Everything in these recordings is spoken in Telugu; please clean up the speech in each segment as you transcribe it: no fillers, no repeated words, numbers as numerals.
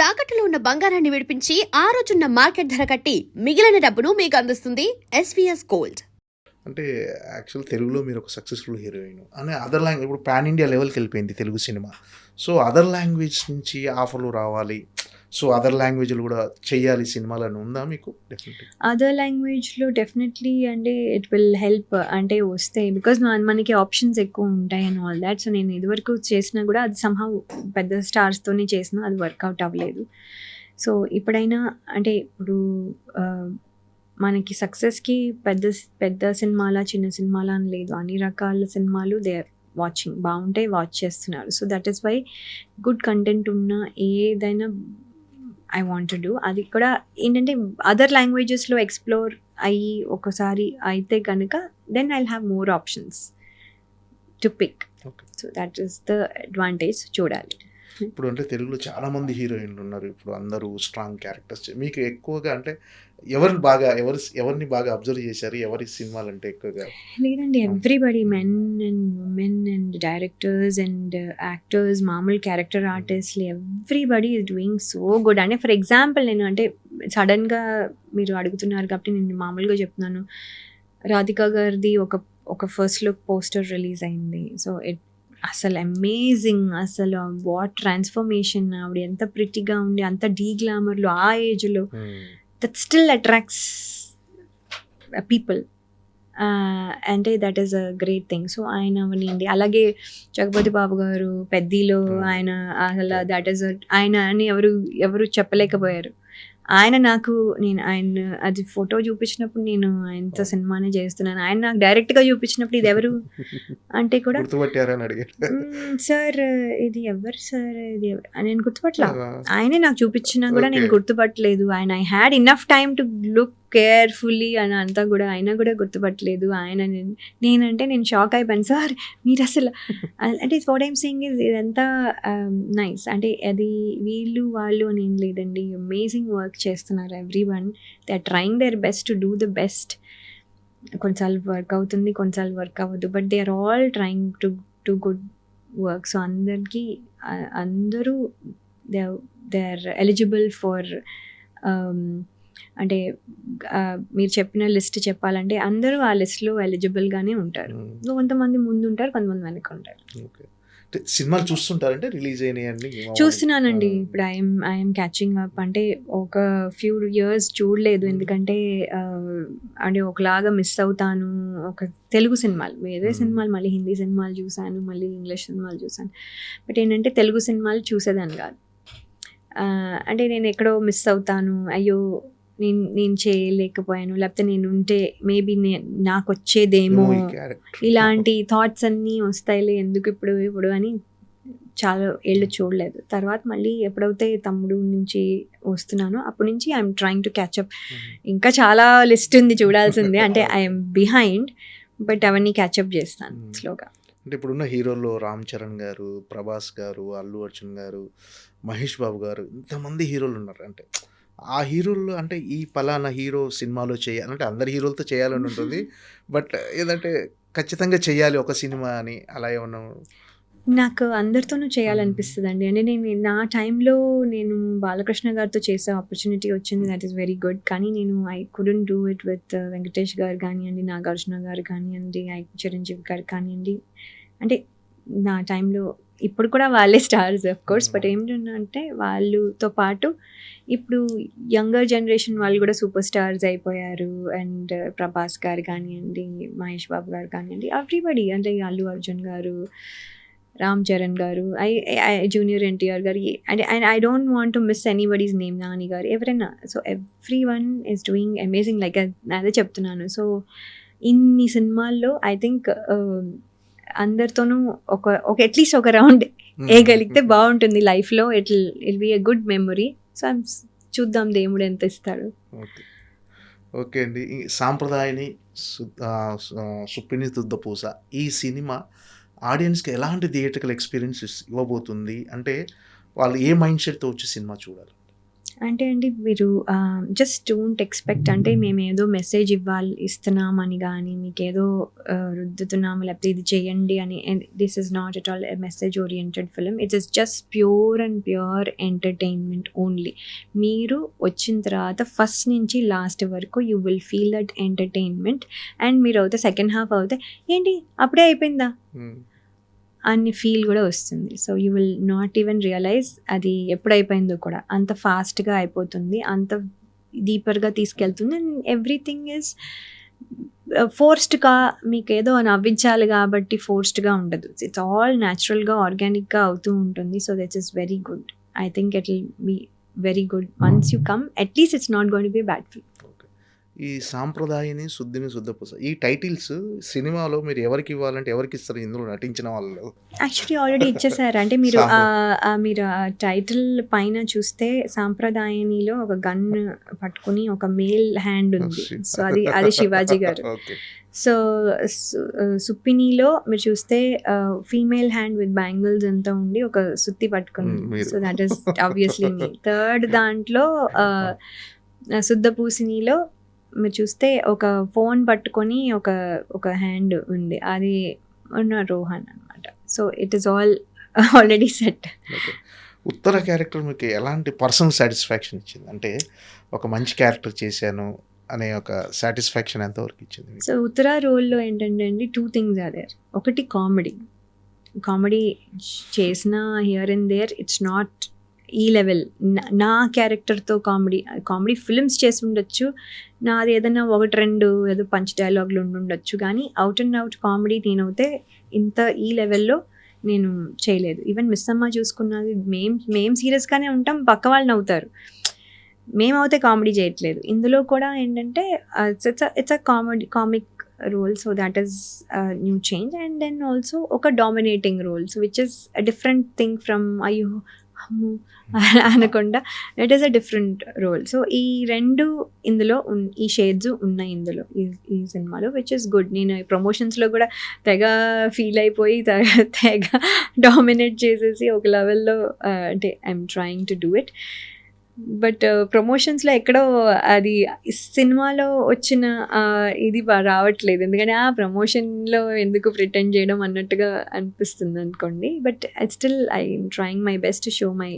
తాకట్టులో ఉన్న బంగారాన్ని విడిపించి ఆ రోజున్న మార్కెట్ ధర కట్టి మిగిలిన డబ్బును మీకు అందిస్తుంది ఎస్వీఎస్ గోల్డ్. అంటే యాక్చువల్ తెలుగులో మీరు ఒక సక్సెస్ఫుల్ హీరోయిన్ అని అదర్ లాంగ్వేజ్ ఇప్పుడు పాన్ ఇండియా లెవెల్కి వెళ్ళిపోయింది Telugu cinema. So other language నుంచి ఆఫర్లు రావాలి, సో అదర్ లాంగ్వేజ్లు కూడా చెయ్యాలి సినిమాలు అని ఉందా మీకు? డెఫినెట్లీ అదర్ లాంగ్వేజ్లో డెఫినెట్లీ అంటే ఇట్ విల్ హెల్ప్ అంటే వస్తాయి, బికాజ్ మనకి ఆప్షన్స్ ఎక్కువ ఉంటాయి అండ్ ఆల్ దాట్. సో నేను ఇదివరకు చేసినా కూడా అది సంహౌ పెద్ద స్టార్స్తోనే చేసినా అది వర్కౌట్ అవ్వలేదు. సో ఇప్పుడైనా అంటే ఇప్పుడు మనకి సక్సెస్కి పెద్ద పెద్ద సినిమాలా చిన్న సినిమాలా అని లేదు, అన్ని రకాల సినిమాలు దే వాచింగ్ బాగుంటాయి, వాచ్ చేస్తున్నారు. So that is why good content ఉన్న ఏదైనా ఐ వాంట్ టు డూ. అది కూడా ఏంటంటే అదర్ లాంగ్వేజెస్లో ఎక్స్ప్లోర్ అయ్యి ఒకసారి అయితే కనుక then I'll have more options to pick. Okay. So that is the advantage. చూడాలి. ఇప్పుడు అంటే తెలుగులో చాలామంది హీరోయిన్లు ఉన్నారు, ఇప్పుడు అందరూ స్ట్రాంగ్ క్యారెక్టర్స్. మీకు ఎక్కువగా అంటే ఎవరిని బాగా అబ్జర్వ్ చేశారు? ఎవరి సినిమాలు అంటే ఎక్కువగా? లేదండి, everybody, men and women and directors and actors, మామూలు క్యారెక్టర్ ఆర్టిస్ట్లు, everybody is doing so good. అంటే ఫర్ ఎగ్జాంపుల్ నేను అంటే సడన్గా మీరు అడుగుతున్నారు కాబట్టి నేను మామూలుగా చెప్తున్నాను. రాధికా గారిది ఒక ఫస్ట్ లుక్ పోస్టర్ రిలీజ్ అయింది. సో అసలు అమేజింగ్, అసలు వాట్ ట్రాన్స్ఫర్మేషన్. ఆవిడ ఎంత ప్రిటీగా ఉండి అంత డీ గ్లామర్లో ఆ ఏజ్లో దట్ స్టిల్ అట్రాక్ట్స్ పీపుల్. అంటే that is a great thing. So ఆయన అవనండి, అలాగే జగపతి బాబు గారు పెద్దీలో ఆయన అసలు దట్ ఈస్ ఆయన అని ఎవరు చెప్పలేకపోయారు. ఆయన ఆయన అది ఫోటో చూపించినప్పుడు నేను ఆయనతో సినిమానే చేస్తున్నాను, ఆయన నాకు డైరెక్ట్గా చూపించినప్పుడు ఇది ఎవరు అంటే కూడా సార్ ఇది ఎవరు సార్ ఇది నేను గుర్తుపట్టలా. ఆయనే నాకు చూపించినా కూడా నేను గుర్తుపట్టలేదు. ఆయన I had enough time to look carefully అని అంతా కూడా అయినా కూడా గుర్తుపట్టలేదు. ఆయన నేనంటే నేను షాక్ అయిపోయాను. సార్ మీరు అసలు అంటే వాట్ ఐమ్ సేయింగ్ ఇస్ ఇదంతా నైస్. అంటే అది వీళ్ళు వాళ్ళు అని ఏం లేదండి, అమేజింగ్ వర్క్ చేస్తున్నారు everyone. They are trying their best to do the best. కొన్నిసార్లు వర్క్ అవుతుంది, కొన్నిసార్లు వర్క్ అవ్వదు, but they are all trying to good work. So అందరూ దే ఆర్ ఎలిజిబుల్ ఫర్ అంటే మీరు చెప్పిన లిస్ట్ చెప్పాలంటే అందరూ ఆ లిస్ట్లో ఎలిజిబుల్గానే ఉంటారు. కొంతమంది ముందు ఉంటారు, కొంతమంది వెనక ఉంటారు. సినిమాలు చూస్తుంటారంటే రిలీజ్ అయినాయండి? చూస్తున్నానండి. ఇప్పుడు ఐఎమ్ క్యాచింగ్ అప్. అంటే ఒక ఫ్యూ ఇయర్స్ చూడలేదు, ఎందుకంటే అంటే ఒకలాగా మిస్ అవుతాను. ఒక తెలుగు సినిమాలు, వేరే సినిమాలు మళ్ళీ హిందీ సినిమాలు చూశాను, మళ్ళీ ఇంగ్లీష్ సినిమాలు చూశాను. బట్ ఏంటంటే తెలుగు సినిమాలు చూసేదాన్ని కాదు. అంటే నేను ఎక్కడో మిస్ అవుతాను, అయ్యో నేను చేయలేకపోయాను, లేకపోతే నేను ఉంటే మేబీ నాకు వచ్చేదేమో, ఇలాంటి థాట్స్ అన్నీ వస్తాయిలే ఎందుకు ఇప్పుడు అని చాలా ఏళ్ళు చూడలేదు. తర్వాత మళ్ళీ ఎప్పుడైతే తమ్ముడు నుంచి వస్తున్నానో అప్పటి నుంచి I'm trying to catch up. ఇంకా చాలా లిస్ట్ ఉంది చూడాల్సిందే, అంటే ఐఎమ్ బిహైండ్, బట్ అవన్నీ క్యాచప్ చేస్తాను స్లోగా. అంటే ఇప్పుడున్న హీరోల్లో రామ్ చరణ్ గారు, ప్రభాస్ గారు, అల్లు అర్జున్ గారు, మహేష్ బాబు గారు, ఇంతమంది హీరోలు ఉన్నారు. అంటే ఆ హీరోల్లో అంటే ఈ పలానా హీరో సినిమాలో చేయాలంటే అందరి హీరోలతో చేయాలని ఉంటుంది, బట్ ఏదంటే ఖచ్చితంగా చేయాలి ఒక సినిమా అని అలా ఏమన్నా? నాకు అందరితోనూ చేయాలనిపిస్తుంది అండి. అంటే నా టైంలో నేను బాలకృష్ణ గారితో చేసే ఆపర్చునిటీ వచ్చింది, దట్ ఈస్ వెరీ గుడ్. కానీ నేను I couldn't do it with Venkatesh గారు కానివ్వండి, నాగార్జున గారు కానివ్వండి, చిరంజీవి గారు కానివ్వండి. అంటే నా టైంలో ఇప్పుడు కూడా వాళ్ళే స్టార్స్ ఆఫ్ కోర్స్, బట్ ఏంటంటే వాళ్ళతో పాటు ఇప్పుడు యంగర్ జనరేషన్ వాళ్ళు కూడా సూపర్ స్టార్స్ అయిపోయారు. అండ్ ప్రభాస్ గారు కానివ్వండి, మహేష్ బాబు గారు కానివ్వండి, ఎవ్రీబడి, అంటే అల్లు అర్జున్ గారు, రామ్ చరణ్ గారు, జూనియర్ ఎన్టీఆర్ గారు, అంటే I don't want to miss anybody's name, Nani గారు, ఎవరైనా. So every one is doing amazing, like అదే చెప్తున్నాను. సో ఇన్ని సినిమాల్లో ఐ థింక్ అందరితోనూ ఒక అట్లీస్ట్ ఒక రౌండ్ వేయగలిగితే బాగుంటుంది లైఫ్లో. It be a good memory. So చూద్దాం దేవుడు ఎంత ఇస్తాడు. ఓకే అండి. ఈ సాంప్రదాయని సుప్పిని తుద్ద పూస ఈ సినిమా ఆడియన్స్కి ఎలాంటి థియేట్రికల్ ఎక్స్పీరియన్స్ ఇవ్వబోతుంది? అంటే వాళ్ళు ఏ మైండ్ సెట్తో వచ్చి సినిమా చూడాలి? అంటే అండి మీరు జస్ట్ డోంట్ ఎక్స్పెక్ట్ అంటే మేమేదో మెసేజ్ ఇస్తున్నామని కానీ మీకేదో రుద్దుతున్నాము లేకపోతే ఇది చేయండి అని. This is not at all a message oriented film. It is just pure and pure entertainment only. మీరు వచ్చిన తర్వాత ఫస్ట్ నుంచి లాస్ట్ వరకు you will feel that entertainment. And మీరు అవుతే సెకండ్ హాఫ్ అవుతే ఏంటి అప్పుడే అయిపోయిందా అన్ని ఫీల్ కూడా వస్తుంది. So you will not even realise అది ఎప్పుడైపోయిందో కూడా. అంత ఫాస్ట్గా అయిపోతుంది, అంత డీపర్గా తీసుకెళ్తుంది. అండ్ ఎవ్రీథింగ్ ఈజ్ ఫోర్స్డ్గా మీకు ఏదో నవ్వించాలి కాబట్టి ఫోర్స్డ్గా ఉండదు. ఇట్స్ ఆల్ న్యాచురల్గా ఆర్గానిక్గా అవుతూ ఉంటుంది. So that is very good. I think it will be very good once you come. At least it's not going to be bad film. ఈ సాంప్రదాయని శుద్ధిని శుద్ధపూస ఈ టైటిల్స్ సినిమాలో మీరు ఎవరికి ఇవ్వాలంటే ఎవరికి ఇస్తారు ఇందులో నటించిన వాళ్ళు? యాక్చువల్లీ ఆల్రెడీ ఇచ్చేసారు. అంటే మీరు మీరు టైటిల్ పైన చూస్తే సాంప్రదాయనిలో ఒక గన్ పట్టుకుని ఒక మేల్ హ్యాండ్ ఉంది. సో అది శివాజీ గారు. సో సుప్పినిలో మీరు చూస్తే ఫీమేల్ హ్యాండ్ విత్ బ్యాంగిల్స్ అంతా ఉండి ఒక సుత్తి పట్టుకుని. So that is obviously me. Third దాంట్లో శుద్ధపూసినిలో మీరు చూస్తే ఒక ఫోన్ పట్టుకొని ఒక హ్యాండ్ ఉంది, అది ఉన్న రోహన్ అనమాట. So it is all already set. Uttara character మీకు ఎలాంటి పర్సనల్ సాటిస్ఫాక్షన్ ఇచ్చింది? అంటే ఒక మంచి క్యారెక్టర్ చేశాను అనే ఒక సాటిస్ఫాక్షన్ ఎంతవరకు ఇచ్చింది? సో ఉత్తర రోల్లో ఏంటంటే అండి 2 things ఆర్ దేర్. ఒకటి కామెడీ చేసిన here and there. It's not ఈ లెవెల్. నా క్యారెక్టర్తో కామెడీ ఫిల్మ్స్ చేసి ఉండొచ్చు, నాది ఏదైనా 1-2 ఏదో పంచ్ డైలాగులు ఉండొచ్చు, కానీ అవుట్ అండ్ అవుట్ కామెడీ నేనైతే ఇంత ఈ లెవెల్లో నేను చేయలేదు. ఈవెన్ మిస్ అమ్మ చూసుకున్నది మేం సీరియస్గానే ఉంటాం, పక్క వాళ్ళు నవ్వుతారు, మేమైతే కామెడీ చేయట్లేదు. ఇందులో కూడా ఏంటంటే it's a comic role. So that is new change. And then also ఒక dominating role, so which is a different thing from అయ్యో అనకుండా. It is a different role. So ఈ 2 ఇందులో ఈ షేడ్స్ ఉన్నాయి ఇందులో ఈ సినిమాలో, విచ్ ఇస్ గుడ్. నేను ప్రమోషన్స్లో కూడా తెగ ఫీల్ అయిపోయి తెగ డామినేట్ చేసేసి ఒక లెవెల్లో అంటే I'm trying to do it. But ప్రమోషన్స్లో ఎక్కడో అది సినిమాలో వచ్చిన ఇది రావట్లేదు. ఎందుకంటే ఆ ప్రమోషన్లో ఎందుకు ప్రిటెండ్ చేయడం అన్నట్టుగా అనిపిస్తుంది అనుకోండి. But still I'm trying my best to show my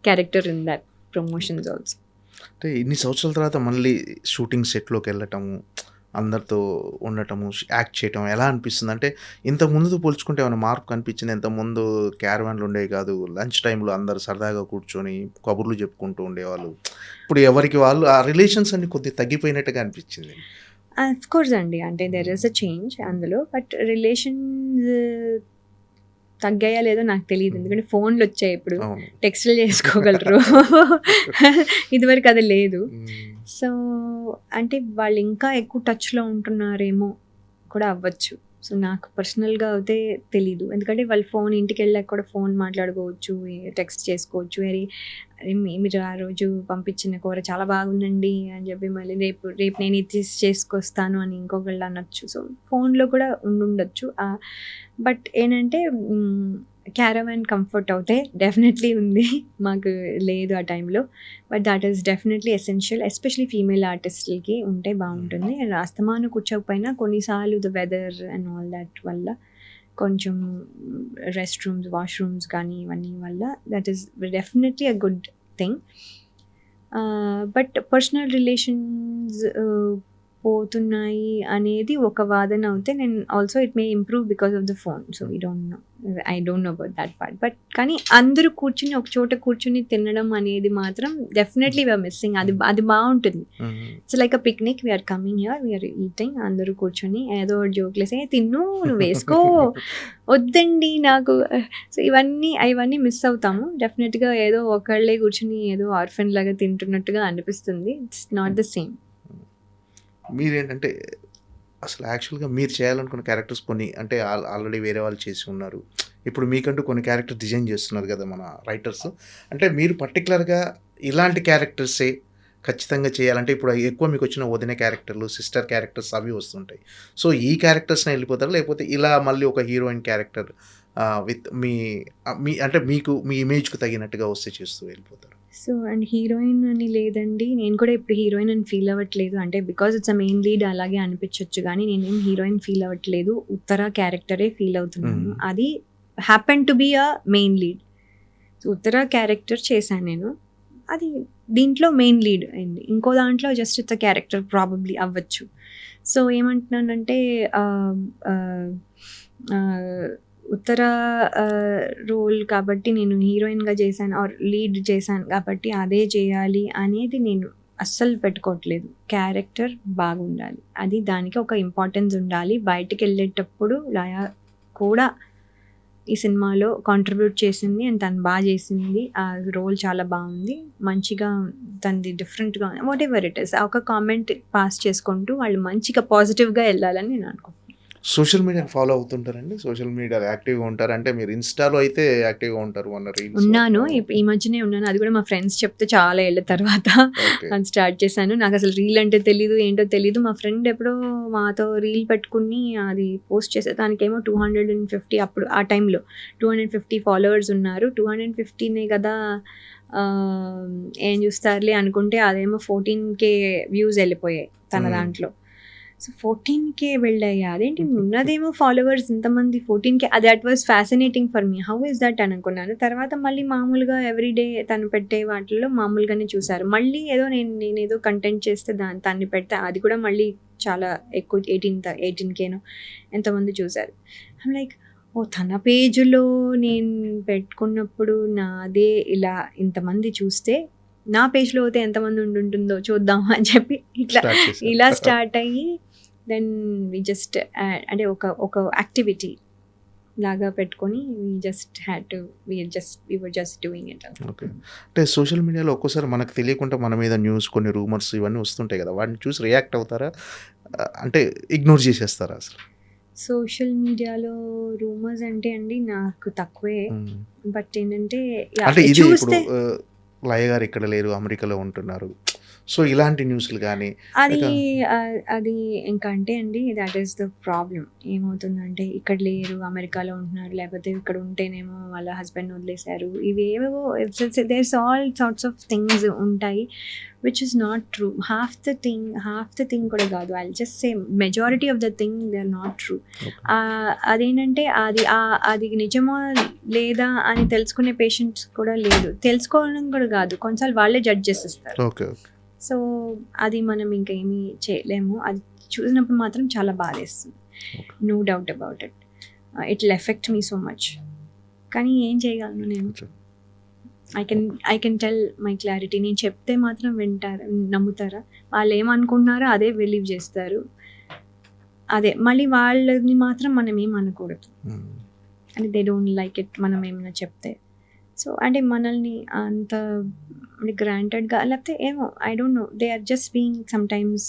character in that promotions also. అంటే ఇన్ని సంవత్సరాల తర్వాత మళ్ళీ షూటింగ్ సెట్లోకి వెళ్ళటము, అందరితో ఉండటము, యాక్ట్ చేయటం ఎలా అనిపిస్తుంది? అంటే ఇంతకు ముందుతో పోల్చుకుంటే ఏమైనా మార్పు కనిపించింది? ఇంతకుముందు క్యారవాన్లు ఉండేవి కాదు, లంచ్ టైంలో అందరు సరదాగా కూర్చొని కబుర్లు చెప్పుకుంటూ ఉండేవాళ్ళు. ఇప్పుడు ఎవరికి వాళ్ళు ఆ రిలేషన్స్ అన్ని కొద్దిగా తగ్గిపోయినట్టుగా అనిపించింది. అఫ్ కోర్స్ అండి, అంటే దెర్ ఇస్ అ చేంజ్ అందులో. బట్ రిలేషన్స్ తగ్గాయా లేదో నాకు తెలియదు, ఎందుకంటే ఫోన్లు వచ్చాయి, ఇప్పుడు టెక్స్ట్లు చేసుకోగలరు. ఇదివరకు అది లేదు. సో అంటే వాళ్ళు ఇంకా ఎక్కువ టచ్లో ఉంటున్నారేమో కూడా అవ్వచ్చు. సో నాకు పర్సనల్గా అయితే తెలీదు, ఎందుకంటే వాళ్ళు ఫోన్ ఇంటికి వెళ్ళాక కూడా ఫోన్ మాట్లాడుకోవచ్చు, టెక్స్ట్ చేసుకోవచ్చు. మీరు ఆ రోజు పంపించిన కూర చాలా బాగుందండి అని చెప్పి మళ్ళీ రేపు నేను ఇది చేసుకొస్తాను అని ఇంకొకళ్ళు అనొచ్చు. సో ఫోన్లో కూడా ఉండొచ్చు. బట్ ఏంటంటే క్యారవాన్ కంఫర్ట్ అవుతే డెఫినెట్లీ ఉంది, మాకు లేదు ఆ టైంలో. But that is definitely essential, especially female ఆర్టిస్టులకి ఉంటే బాగుంటుంది. అండ్ అస్తమాను కూర్చోకపోయినా కొన్నిసార్లు the weather and all that వల్ల కొంచెం రెస్ట్ రూమ్స్, వాష్రూమ్స్ కానీ ఇవన్నీ వల్ల that is definitely a good thing. But personal relations పోతున్నాయి అనేది ఒక వాదన అవుతే, నేను also it may improve because of the phone. So I don't know about that part. But కానీ అందరూ కూర్చుని ఒక చోట కూర్చుని తినడం అనేది మాత్రం డెఫినెట్లీ వీఆర్ మిస్సింగ్. అది బాగుంటుంది. It's like a picnic, we're coming here, we're eating, అందరూ కూర్చొని ఏదో జోక్లేసి తిన్ను నువ్వు వేసుకో వద్దండి నాకు. సో ఇవన్నీ మిస్ అవుతాము డెఫినెట్గా. ఏదో ఒకళ్ళే కూర్చుని ఏదో ఆర్ఫెన్ లాగా తింటున్నట్టుగా అనిపిస్తుంది. It's not the same. మీరేంటంటే అసలు యాక్చువల్గా మీరు చేయాలనుకున్న క్యారెక్టర్స్ కొన్ని అంటే ఆల్రెడీ వేరే వాళ్ళు చేసి ఉన్నారు, ఇప్పుడు మీకంటూ కొన్ని క్యారెక్టర్ డిజైన్ చేస్తున్నారు కదా మన రైటర్స్. అంటే మీరు పర్టికులర్గా ఇలాంటి క్యారెక్టర్సే ఖచ్చితంగా చేయాలంటే, ఇప్పుడు ఎక్కువ మీకు వచ్చిన వదిన క్యారెక్టర్లు, సిస్టర్ క్యారెక్టర్స్ అవి వస్తుంటాయి. సో ఈ క్యారెక్టర్స్ని వెళ్ళిపోతారు, లేకపోతే ఇలా మళ్ళీ ఒక హీరోయిన్ క్యారెక్టర్ విత్ మీ అంటే మీకు మీ ఇమేజ్‌కి తగినట్టుగా వస్తే చేస్తూ వెళ్ళిపోతారు. సో అండ్ హీరోయిన్ అని లేదండి. నేను కూడా ఇప్పుడు హీరోయిన్ అని ఫీల్ అవ్వట్లేదు. అంటే because it's a main lead అలాగే అనిపించొచ్చు కానీ నేనేం హీరోయిన్ ఫీల్ అవ్వట్లేదు. ఉత్తర క్యారెక్టరే ఫీల్ అవుతున్నాను. అది happen to be a main lead. So Uttara character చేశాను నేను. అది దీంట్లో మెయిన్ లీడ్ అయింది. ఇంకో దాంట్లో just it's a character probably అవ్వచ్చు. సో ఏమంటున్నానంటే ఉత్తర రోల్ కాబట్టి నేను హీరోయిన్గా చేశాను ఆర్ లీడ్ చేశాను కాబట్టి అదే చేయాలి అనేది నేను అస్సలు పెట్టుకోవట్లేదు. క్యారెక్టర్ బాగుండాలి, అది దానికి ఒక ఇంపార్టెన్స్ ఉండాలి. బయటికి వెళ్ళేటప్పుడు లయ కూడా ఈ సినిమాలో కాంట్రిబ్యూట్ చేసింది అండ్ తను బాగా చేసింది. ఆ రోల్ చాలా బాగుంది, మంచిగా తనది డిఫరెంట్గా వాట్ ఎవర్ ఇట్ ఇస్ ఒక కామెంట్ పాస్ చేసుకుంటూ వాళ్ళు మంచిగా పాజిటివ్గా వెళ్ళాలని నేను అనుకుంటున్నాను. సోషల్ మీడియాని ఫాలో అవుతుంటారండి? సోషల్ మీడియాలో యాక్టివ్‌గా ఉంటారు? అంటే మీరు ఇన్‌స్టాలో అయితే యాక్టివ్‌గా ఉంటారు. మొన్న రీల్స్ ఉన్నాను, ఈ మధ్యనే ఉన్నాను. అది కూడా మా ఫ్రెండ్స్ చెప్తే చాలా ఏళ్ళ తర్వాత ఓకే. అది స్టార్ట్ చేశాను. నాకు అసలు రీల్ అంటే తెలీదు, ఏంటో తెలీదు. మా ఫ్రెండ్ ఎప్పుడో మాతో రీల్ పెట్టుకుని అది పోస్ట్ చేసే దానికేమో 250 అప్పుడు ఆ టైంలో 250 ఫాలోవర్స్ ఉన్నారు. 250నే కదా ఏం చూస్తారులే అనుకుంటే అదేమో 14K వ్యూస్ వెళ్ళిపోయాయి తన దాంట్లో. సో 14K వెళ్ళాయా, అదేంటి ఉన్నదేమో ఫాలోవర్స్ ఇంతమంది 14K, అది that was fascinating for me. How is that అని అనుకున్నాను. తర్వాత మళ్ళీ మామూలుగా ఎవ్రీడే తను పెట్టే వాటిల్లో మామూలుగానే చూసారు. మళ్ళీ ఏదో నేను ఏదో కంటెంట్ చేస్తే తన్ని పెడితే అది కూడా మళ్ళీ చాలా ఎక్కువ 18Kనో ఎంతమంది చూసారు. ఐమ్ లైక్ తన పేజ్లో నేను పెట్టుకున్నప్పుడు నాదే ఇలా ఇంతమంది చూస్తే నా పేజ్లో అయితే ఎంతమంది ఉంటుందో చూద్దాం అని చెప్పి ఇలా స్టార్ట్ అయ్యి దెన్ వి జస్ట్ అంటే ఒక యాక్టివిటీ లాగా పెట్టుకొని we were just doing it. Okay. అంటే సోషల్ మీడియాలో ఒక్కోసారి మనకు తెలియకుండా మన మీద న్యూస్, కొన్ని రూమర్స్ ఇవన్నీ వస్తుంటాయి కదా, వాటిని చూసి రియాక్ట్ అవుతారా? అంటే ఇగ్నోర్ చేసేస్తారా అసలు? సోషల్ మీడియాలో రూమర్స్ అంటే అండి నాకు తక్కువే. బట్ ఏంటంటే అంటే ఇది ఇప్పుడు చూస్తే లయ గారు ఇక్కడ లేరు, అమెరికాలో ఉంటున్నారు, సో ఇలాంటి న్యూస్లు కానీ అది ఇంకా అంటే అండి దట్ ఈస్ ద ప్రాబ్లం. ఏమవుతుందంటే ఇక్కడ లేరు, అమెరికాలో ఉంటున్నారు, లేకపోతే ఇక్కడ ఉంటేనేమో వాళ్ళ హస్బెండ్ వదిలేశారు, ఇవి ఏవేవో there's all sorts of things ఉంటాయి which is not true. Half the thing కూడా కాదు, I just say majority of the thing they are not true. అదేంటంటే అది నిజమా లేదా అని తెలుసుకునే పేషెంట్స్ కూడా లేదు, తెలుసుకోవడం కూడా కాదు, కొన్నిసార్లు వాళ్ళే జడ్జ్ చేసేస్తారు. ఓకే. సో అది మనం ఇంకా ఏమీ చేయలేము. అది చూసినప్పుడు మాత్రం చాలా బాధేస్తుంది, no doubt about it. It will affect me so much. కానీ ఏం చేయగలను నేను? I can tell my clarity. నేను చెప్తే మాత్రం వింటారా, నమ్ముతారా? వాళ్ళు ఏమనుకుంటున్నారో అదే బిలీవ్ చేస్తారు. అదే మళ్ళీ వాళ్ళని మాత్రం మనం ఏం అనకూడదు, అంటే దే డోంట్ లైక్ ఇట్ మనం ఏమైనా చెప్తే. సో అంటే మనల్ని అంత గ్రాంటెడ్గా లేకపోతే ఏమో I don't know, they are just being sometimes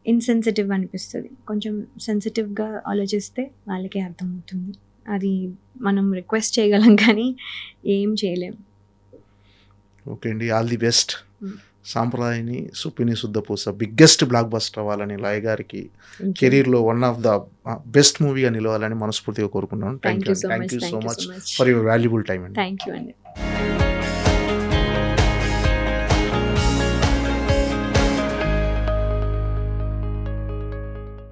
insensitive అనిపిస్తుంది. కొంచెం సెన్సిటివ్గా ఆలోచిస్తే వాళ్ళకే అర్థమవుతుంది. అది మనం రిక్వెస్ట్ చేయగలం కానీ ఏం చేయలేం. ఓకే అండి, all the best. Sampradayini Suppini Suddhapoosa biggest blockbuster అవ్వాలని, లయ గారికి కెరీర్లో వన్ ఆఫ్ ద బెస్ట్ మూవీగా నిలవాలని మనస్ఫూర్తిగా కోరుకున్నాను. Thank you so much for your valuable time అండి. థ్యాంక్ యూ అండి.